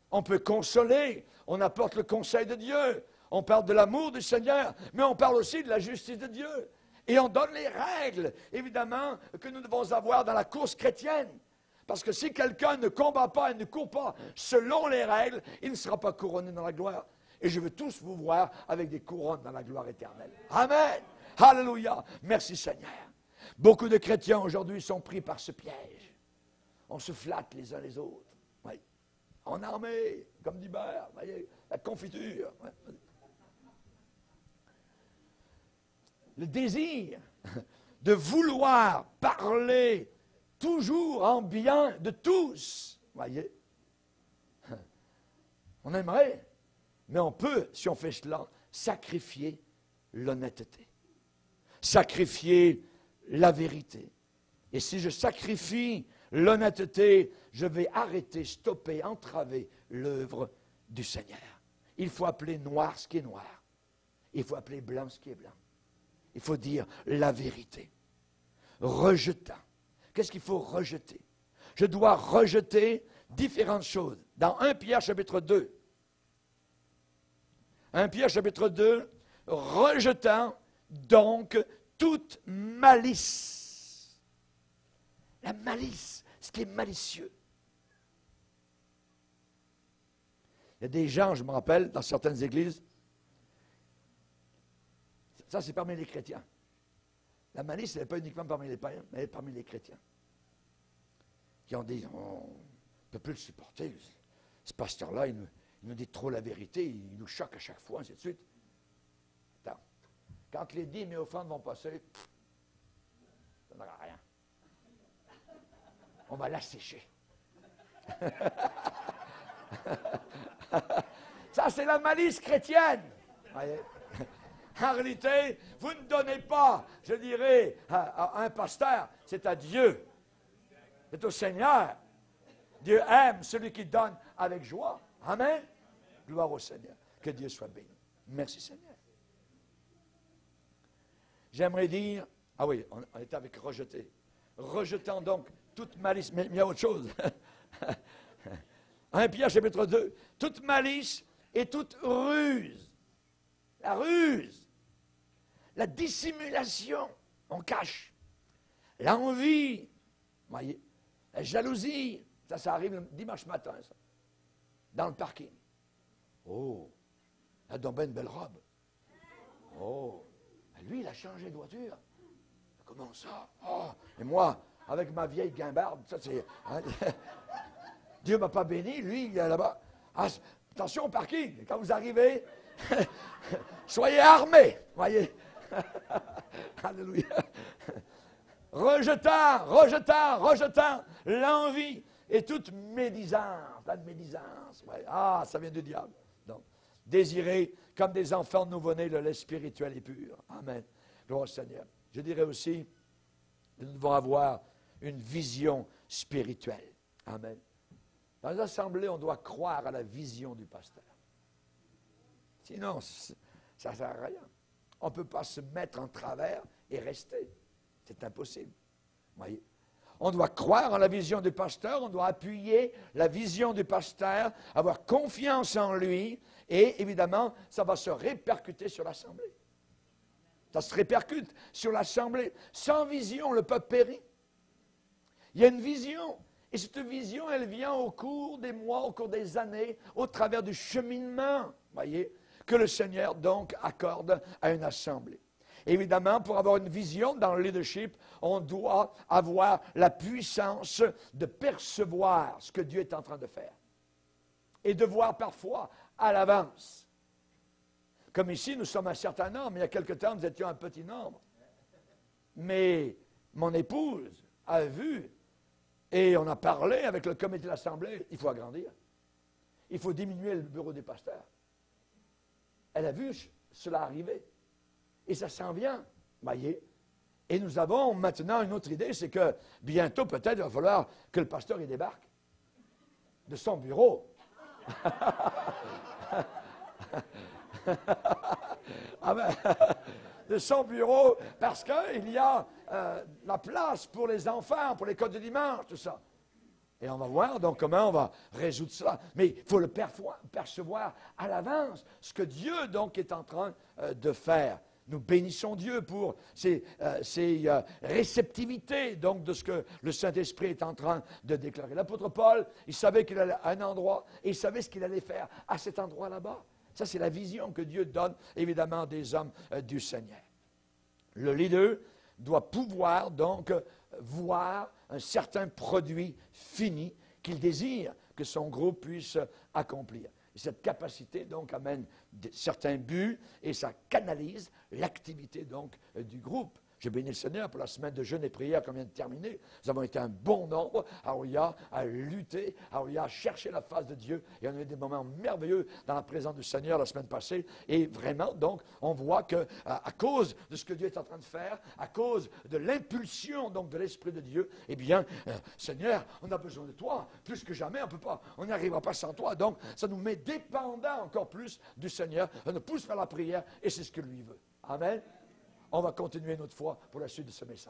On peut consoler, on apporte le conseil de Dieu, on parle de l'amour du Seigneur, mais on parle aussi de la justice de Dieu. Et on donne les règles, évidemment, que nous devons avoir dans la course chrétienne. Parce que si quelqu'un ne combat pas et ne court pas selon les règles, il ne sera pas couronné dans la gloire. Et je veux tous vous voir avec des couronnes dans la gloire éternelle. Amen. Alléluia. Merci Seigneur. Beaucoup de chrétiens aujourd'hui sont pris par ce piège. On se flatte les uns les autres. Oui. En armée, comme du beurre, voyez, la confiture. Oui. Le désir de vouloir parler toujours en bien de tous. Voyez, on aimerait, mais on peut, si on fait cela, sacrifier l'honnêteté, sacrifier la vérité. Et si je sacrifie l'honnêteté, je vais arrêter, stopper, entraver l'œuvre du Seigneur. Il faut appeler noir ce qui est noir. Il faut appeler blanc ce qui est blanc. Il faut dire la vérité. Rejetant. Qu'est-ce qu'il faut rejeter? Je dois rejeter différentes choses. Dans 1 Pierre chapitre 2. 1 Pierre chapitre 2, rejetant donc toute malice. La malice, ce qui est malicieux. Il y a des gens, je me rappelle, dans certaines églises, ça, c'est parmi les chrétiens. La malice, elle n'est pas uniquement parmi les païens, mais elle est parmi les chrétiens. Qui ont dit, on ne peut plus le supporter. Ce pasteur-là, il nous dit trop la vérité, il nous choque à chaque fois, ainsi de suite. Attends. Quand les dîmes et offrandes vont passer, ça n'aura rien. On va l'assécher. Ça, c'est la malice chrétienne. Voyez? En réalité, vous ne donnez pas, je dirais, à un pasteur, c'est à Dieu. C'est au Seigneur. Dieu aime celui qui donne avec joie. Amen. Gloire au Seigneur. Que Dieu soit béni. Merci Seigneur. J'aimerais dire, ah oui, on était avec rejeter. Rejetant donc toute malice, mais il y a autre chose. 1 Pierre chapitre 2, toute malice et toute ruse. La ruse. La dissimulation, on cache. L'envie, voyez, la jalousie, ça arrive le dimanche matin, ça, dans le parking. Oh, elle a donc bien une belle robe. Oh, lui, il a changé de voiture. Comment ça? Oh, et moi, avec ma vieille guimbarde, ça c'est... Hein, Dieu ne m'a pas béni, lui, il est là-bas. Ah, attention au parking, quand vous arrivez, soyez armés, voyez. Alléluia. Rejetant l'envie et toute médisance. La médisance. Ouais. Ah, ça vient du diable. Donc, désirer comme des enfants nouveau-nés le lait spirituel et pur. Amen. Gloire au Seigneur. Je dirais aussi, nous devons avoir une vision spirituelle. Amen. Dans les assemblées, on doit croire à la vision du pasteur. Sinon, ça ne sert à rien. On ne peut pas se mettre en travers et rester. C'est impossible. Voyez? On doit croire en la vision du pasteur, on doit appuyer la vision du pasteur, avoir confiance en lui, et évidemment, ça va se répercuter sur l'assemblée. Ça se répercute sur l'assemblée. Sans vision, le peuple périt. Il y a une vision. Et cette vision, elle vient au cours des mois, au cours des années, au travers du cheminement. Voyez? que le Seigneur donc accorde à une assemblée. Évidemment, pour avoir une vision dans le leadership, on doit avoir la puissance de percevoir ce que Dieu est en train de faire et de voir parfois à l'avance. Comme ici, nous sommes un certain nombre. Il y a quelque temps, nous étions un petit nombre. Mais mon épouse a vu et on a parlé avec le comité de l'Assemblée. Il faut agrandir. Il faut diminuer le bureau des pasteurs. Elle a vu cela arriver. Et ça s'en vient, voyez. Et nous avons maintenant une autre idée, c'est que bientôt, peut-être, il va falloir que le pasteur y débarque de son bureau. Ah ben, de son bureau, parce qu'il y a la place pour les enfants, pour l'école du dimanche, tout ça. Et on va voir donc comment on va résoudre cela. Mais il faut le percevoir à l'avance, ce que Dieu donc est en train de faire. Nous bénissons Dieu pour ces réceptivités donc de ce que le Saint-Esprit est en train de déclarer. L'apôtre Paul, il savait qu'il allait à un endroit et il savait ce qu'il allait faire à cet endroit là-bas. Ça, c'est la vision que Dieu donne, évidemment, des hommes du Seigneur. Le leader doit pouvoir donc voir un certain produit fini qu'il désire que son groupe puisse accomplir. Et cette capacité, donc, amène certains buts et ça canalise l'activité, donc, du groupe. Je bénis le Seigneur pour la semaine de jeûne et prière qu'on vient de terminer. Nous avons été un bon nombre à lutter, à chercher la face de Dieu. Et on a eu des moments merveilleux dans la présence du Seigneur la semaine passée. Et vraiment, donc, on voit que à cause de ce que Dieu est en train de faire, à cause de l'impulsion, donc, de l'Esprit de Dieu, eh bien, Seigneur, on a besoin de toi. Plus que jamais, on n'y arrivera pas sans toi. Donc, ça nous met dépendants encore plus du Seigneur. Ça nous pousse vers la prière et c'est ce que lui veut. Amen. On va continuer notre foi pour la suite de ce message.